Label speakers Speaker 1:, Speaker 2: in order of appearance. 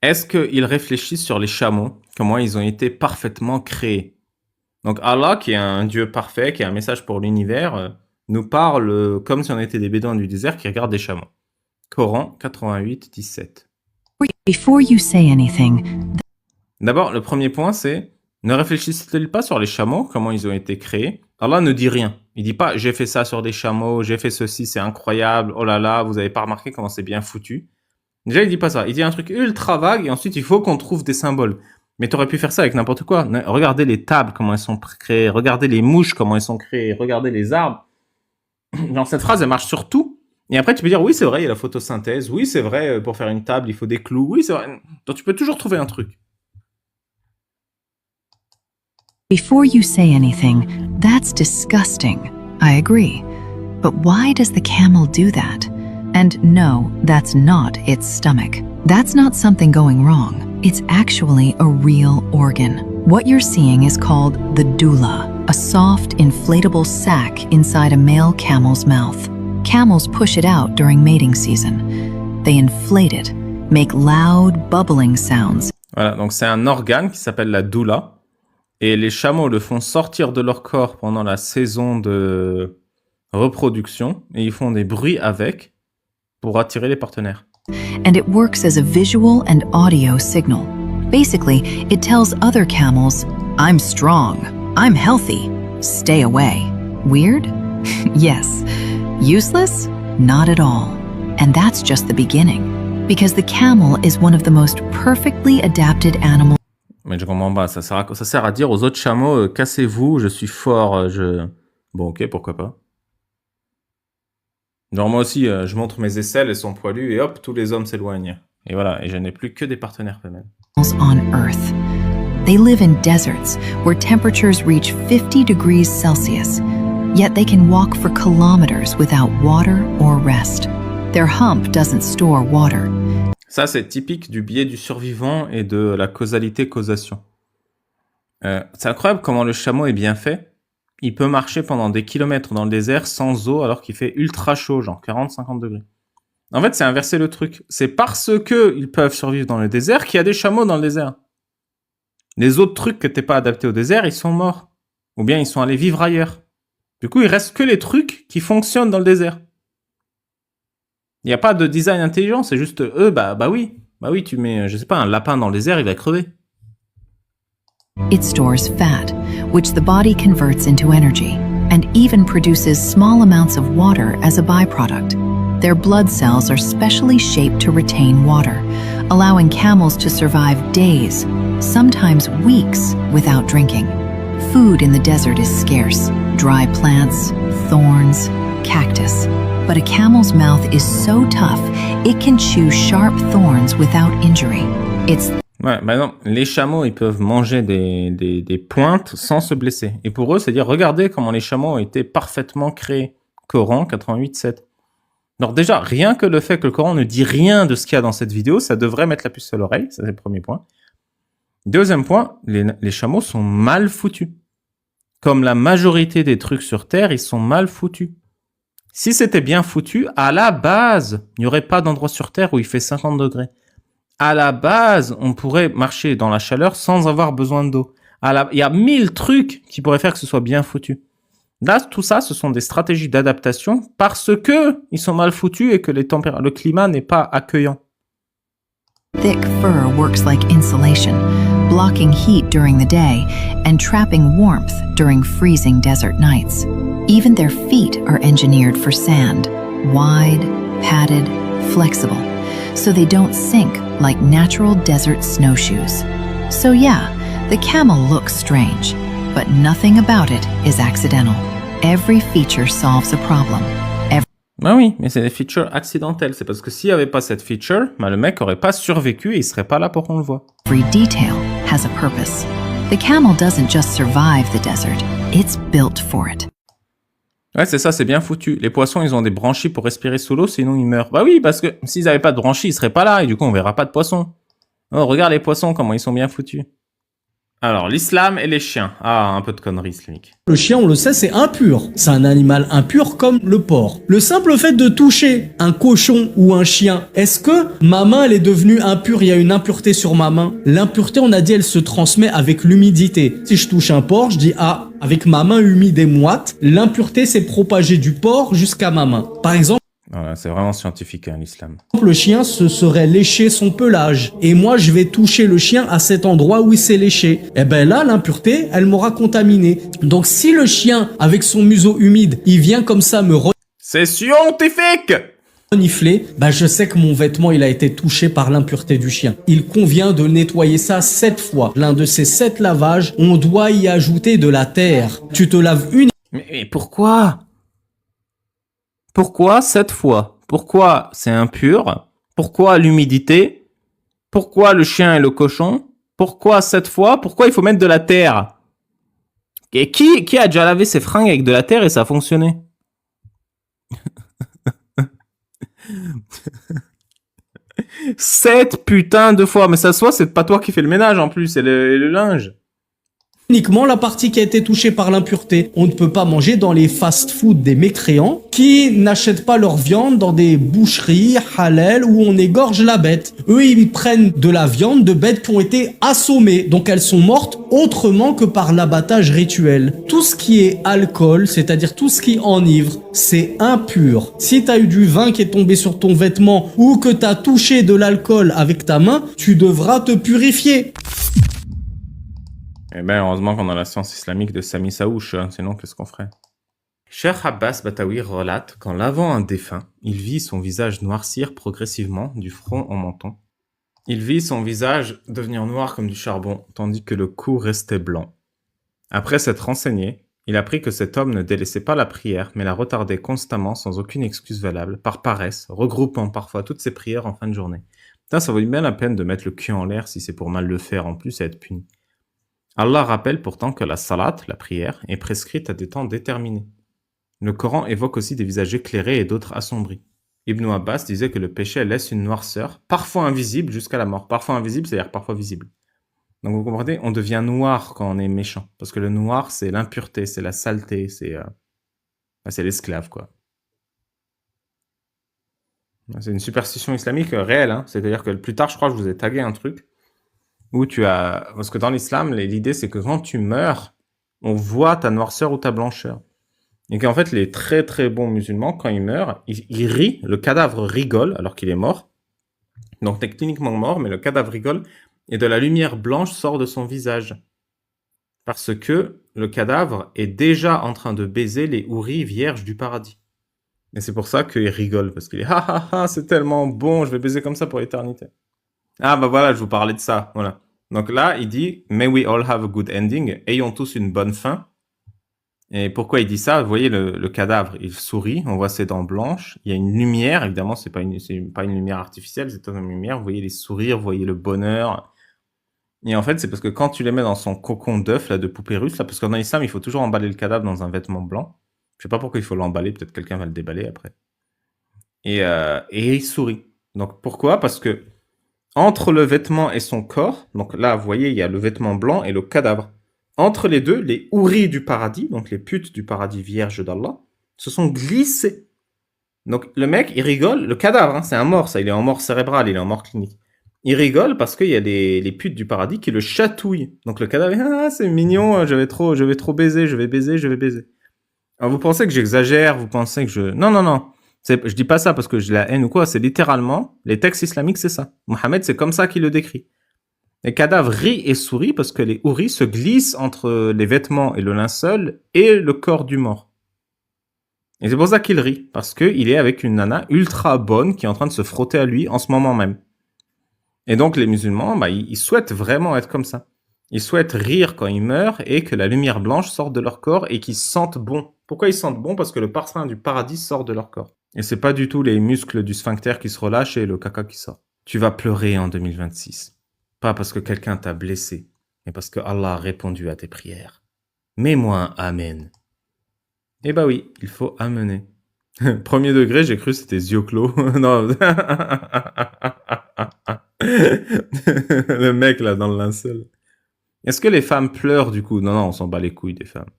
Speaker 1: Est-ce qu'ils réfléchissent sur les chameaux, comment ils ont été parfaitement créés? Donc Allah, qui est un Dieu parfait, qui a un message pour l'univers, nous parle comme si on était des bédouins du désert qui regardent des chameaux. Coran 88, 17.
Speaker 2: Before you say anything,
Speaker 1: D'abord, le premier point, c'est ne réfléchissent-ils pas sur les chameaux, comment ils ont été créés? Allah ne dit rien. Il dit pas j'ai fait ça sur des chameaux, j'ai fait ceci, c'est incroyable, oh là là, vous avez pas remarqué comment c'est bien foutu. Déjà, il dit pas ça. Il dit un truc ultra vague et ensuite il faut qu'on trouve des symboles. Mais t'aurais pu faire ça avec n'importe quoi. Regardez les tables, comment elles sont créées. Regardez les mouches, comment elles sont créées. Regardez les arbres. Genre, cette phrase, elle marche sur tout. Et après, tu peux dire, oui, c'est vrai, il y a la photosynthèse. Oui, c'est vrai, pour faire une table, il faut des clous. Oui, c'est vrai. Donc, tu peux toujours trouver un truc.
Speaker 2: before you say anything, that's disgusting. I agree. But why does the camel do that? And no, that's not its stomach. That's not something going wrong. It's actually a real organ. What you're seeing is called the dula, a soft, inflatable sac inside a male camel's mouth. Camels push it out during mating season. They inflate it, make loud, bubbling sounds.
Speaker 1: Voilà, donc c'est un organe qui s'appelle la doula. Et les chameaux le font sortir de leur corps pendant la saison de reproduction. Et ils font des bruits avec pour attirer les partenaires.
Speaker 2: And it works as a visual and audio signal. Basically, it tells other camels, I'm strong, I'm healthy, stay away. Weird? Yes. Useless? Not at all. And that's just the beginning. Because the camel is one of the most perfectly adapted animals.
Speaker 1: Mais je comprends pas, ça sert à dire aux autres chameaux, cassez-vous, je suis fort, Bon, ok, pourquoi pas. Genre moi aussi, je montre mes aisselles, elles sont poilues, et hop, tous les hommes s'éloignent. Et voilà, et je n'ai plus que des partenaires femelles.
Speaker 2: On Earth. They live in deserts where temperatures reach 50 degrees Celsius, yet they can walk for kilometers without water or rest. Their hump doesn't store water.
Speaker 1: Ça, c'est typique du biais du survivant et de la causalité-causation. C'est incroyable comment le chameau est bien fait. Il peut marcher pendant des kilomètres dans le désert sans eau alors qu'il fait ultra chaud, genre 40-50 degrés. En fait, c'est inverser le truc. C'est parce que ils peuvent survivre dans le désert qu'il y a des chameaux dans le désert. Les autres trucs que t'es pas adapté au désert, ils sont morts. Ou bien ils sont allés vivre ailleurs. Du coup, il reste que les trucs qui fonctionnent dans le désert. Il n'y a pas de design intelligent, c'est juste eux, bah oui. Bah oui, tu mets, je sais pas, un lapin dans le désert, il va crever.
Speaker 2: It stores fat, which the body converts into energy, and even produces small amounts of water as a byproduct. Their blood cells are specially shaped to retain water, allowing camels to survive days, sometimes weeks, without drinking. Food in the desert is scarce: dry plants, thorns, cactus. But a camel's mouth is so tough, it can chew sharp thorns without injury.
Speaker 1: Ouais, bah non, les chameaux, ils peuvent manger des pointes sans se blesser. Et pour eux, c'est dire, regardez comment les chameaux ont été parfaitement créés. Coran 88, 7. Alors déjà, rien que le fait que le Coran ne dit rien de ce qu'il y a dans cette vidéo, ça devrait mettre la puce à l'oreille, ça c'est le premier point. Deuxième point, les chameaux sont mal foutus. Comme la majorité des trucs sur Terre, ils sont mal foutus. Si c'était bien foutu, à la base, il n'y aurait pas d'endroit sur Terre où il fait 50 degrés. À la base, on pourrait marcher dans la chaleur sans avoir besoin d'eau. Il y a 1000 trucs qui pourraient faire que ce soit bien foutu. Là, tout ça, ce sont des stratégies d'adaptation parce que ils sont mal foutus et que le climat n'est pas accueillant.
Speaker 2: Thick fur works like insulation, blocking heat during the day and trapping warmth during freezing desert nights. Even their feet are engineered for sand, wide, padded, flexible, so they don't sink like natural desert snowshoes. So yeah, the camel looks strange, but nothing about it is accidental. Every feature solves a problem.
Speaker 1: Ben oui, mais c'est des features accidentelles. C'est parce que s'il n'y avait pas cette feature, ben le mec aurait pas survécu et il serait pas là pour qu'on le voit.
Speaker 2: Every detail has a purpose. The camel doesn't just survive the desert, it's built for it.
Speaker 1: Ouais, c'est ça, c'est bien foutu. Les poissons, ils ont des branchies pour respirer sous l'eau, sinon ils meurent. Bah oui, parce que s'ils n'avaient pas de branchies, ils seraient pas là et du coup, on verra pas de poissons. Oh, regarde les poissons, comment ils sont bien foutus. Alors, l'islam et les chiens. Ah, un peu de conneries islamiques.
Speaker 3: Le chien, on le sait, c'est impur. C'est un animal impur comme le porc. Le simple fait de toucher un cochon ou un chien, est-ce que ma main, elle est devenue impure, il y a une impureté sur ma main? L'impureté, on a dit, elle se transmet avec l'humidité. Si je touche un porc, je dis, ah, avec ma main humide et moite, l'impureté s'est propagée du porc jusqu'à ma main. Par exemple,
Speaker 1: Voilà, c'est vraiment scientifique, hein, l'islam.
Speaker 3: le chien se serait léché son pelage. Et moi, je vais toucher le chien à cet endroit où il s'est léché. Et ben là, l'impureté, elle m'aura contaminé. Donc si le chien, avec son museau humide, il vient comme ça me
Speaker 1: C'est scientifique!
Speaker 3: renifler, ben je sais que mon vêtement, il a été touché par l'impureté du chien. Il convient de nettoyer ça 7 fois. L'un de ces 7 lavages, on doit y ajouter de la terre. Tu te laves une
Speaker 1: Mais pourquoi? Pourquoi 7 fois? Pourquoi c'est impur? Pourquoi l'humidité? Pourquoi le chien et le cochon? Pourquoi 7 fois? Pourquoi il faut mettre de la terre? Et qui a déjà lavé ses fringues avec de la terre et ça a fonctionné? 7 putains de fois. Mais ça se voit, c'est pas toi qui fais le ménage en plus, c'est le linge.
Speaker 3: uniquement la partie qui a été touchée par l'impureté. On ne peut pas manger dans les fast-food des mécréants qui n'achètent pas leur viande dans des boucheries halal où on égorge la bête. Eux, ils prennent de la viande de bêtes qui ont été assommées, donc elles sont mortes autrement que par l'abattage rituel. Tout ce qui est alcool, c'est-à-dire tout ce qui enivre, c'est impur. Si t'as eu du vin qui est tombé sur ton vêtement ou que t'as touché de l'alcool avec ta main, tu devras te purifier.
Speaker 1: Eh ben, heureusement qu'on a la science islamique de Sami Saouche, hein, sinon qu'est-ce qu'on ferait? Cheikh Abbas Batawi relate qu'en lavant un défunt, il vit son visage noircir progressivement du front au menton. Il vit son visage devenir noir comme du charbon, tandis que le cou restait blanc. Après s'être renseigné, il apprit que cet homme ne délaissait pas la prière, mais la retardait constamment sans aucune excuse valable, par paresse, regroupant parfois toutes ses prières en fin de journée. Putain, ça vaut bien la peine de mettre le cul en l'air si c'est pour mal le faire en plus et être puni. Allah rappelle pourtant que la salat, la prière, est prescrite à des temps déterminés. Le Coran évoque aussi des visages éclairés et d'autres assombris. Ibn Abbas disait que le péché laisse une noirceur, parfois invisible jusqu'à la mort. Parfois invisible, c'est-à-dire parfois visible. Donc vous comprenez, on devient noir quand on est méchant. Parce que le noir, c'est l'impureté, c'est la saleté, c'est l'esclave, quoi. C'est une superstition islamique réelle, hein. C'est-à-dire que plus tard, je crois que je vous ai tagué un truc où tu as... Parce que dans l'islam, l'idée, c'est que quand tu meurs, on voit ta noirceur ou ta blancheur. Et qu'en fait, les très très bons musulmans, quand ils meurent, ils rient, le cadavre rigole alors qu'il est mort. Donc techniquement mort, mais le cadavre rigole, et de la lumière blanche sort de son visage. Parce que le cadavre est déjà en train de baiser les houris vierges du paradis. Et c'est pour ça qu'il rigole, parce qu'il est « Ah ah ah, c'est tellement bon, je vais baiser comme ça pour l'éternité. » Ah bah voilà, je vous parlais de ça, voilà. Donc là, il dit « May we all have a good ending », ayons tous une bonne fin. Et pourquoi il dit ça? Vous voyez le cadavre, il sourit, on voit ses dents blanches, il y a une lumière, évidemment c'est pas une lumière artificielle, c'est une lumière, vous voyez les sourires, vous voyez le bonheur. Et en fait, c'est parce que quand tu les mets dans son cocon d'œuf, là, de poupée russe, là, parce que dans l'islam, il faut toujours emballer le cadavre dans un vêtement blanc. Je sais pas pourquoi il faut l'emballer, peut-être quelqu'un va le déballer après. Et il sourit. Donc pourquoi? Parce que entre le vêtement et son corps, donc là, vous voyez, il y a le vêtement blanc et le cadavre. Entre les deux, les houris du paradis, donc les putes du paradis vierge d'Allah, se sont glissés. Donc le mec, il rigole, le cadavre, hein, c'est un mort, ça, il est en mort cérébrale, il est en mort clinique. Il rigole parce qu'il y a les putes du paradis qui le chatouillent. Donc le cadavre, ah, c'est mignon, je vais trop baiser, je vais baiser. Alors vous pensez que j'exagère, vous pensez que je... Non, non, non. Je dis pas ça parce que j'ai la haine ou quoi, c'est littéralement, les textes islamiques, c'est ça. Mohammed, c'est comme ça qu'il le décrit. Les cadavres rient et sourient parce que les houris se glissent entre les vêtements et le linceul et le corps du mort. Et c'est pour ça qu'il rit, parce qu'il est avec une nana ultra bonne qui est en train de se frotter à lui en ce moment même. Et donc les musulmans, bah, ils souhaitent vraiment être comme ça. Ils souhaitent rire quand ils meurent et que la lumière blanche sorte de leur corps et qu'ils sentent bon. Pourquoi ils sentent bon? Parce que le parfum du paradis sort de leur corps. Et c'est pas du tout les muscles du sphincter qui se relâchent et le caca qui sort. Tu vas pleurer en 2026. Pas parce que quelqu'un t'a blessé, mais parce que Allah a répondu à tes prières. Mets-moi un amen. Eh bah oui, il faut amener. Premier degré, j'ai cru que c'était yeux clos. Non. Le mec là dans le linceul. Est-ce que les femmes pleurent du coup? Non, non, on s'en bat les couilles des femmes.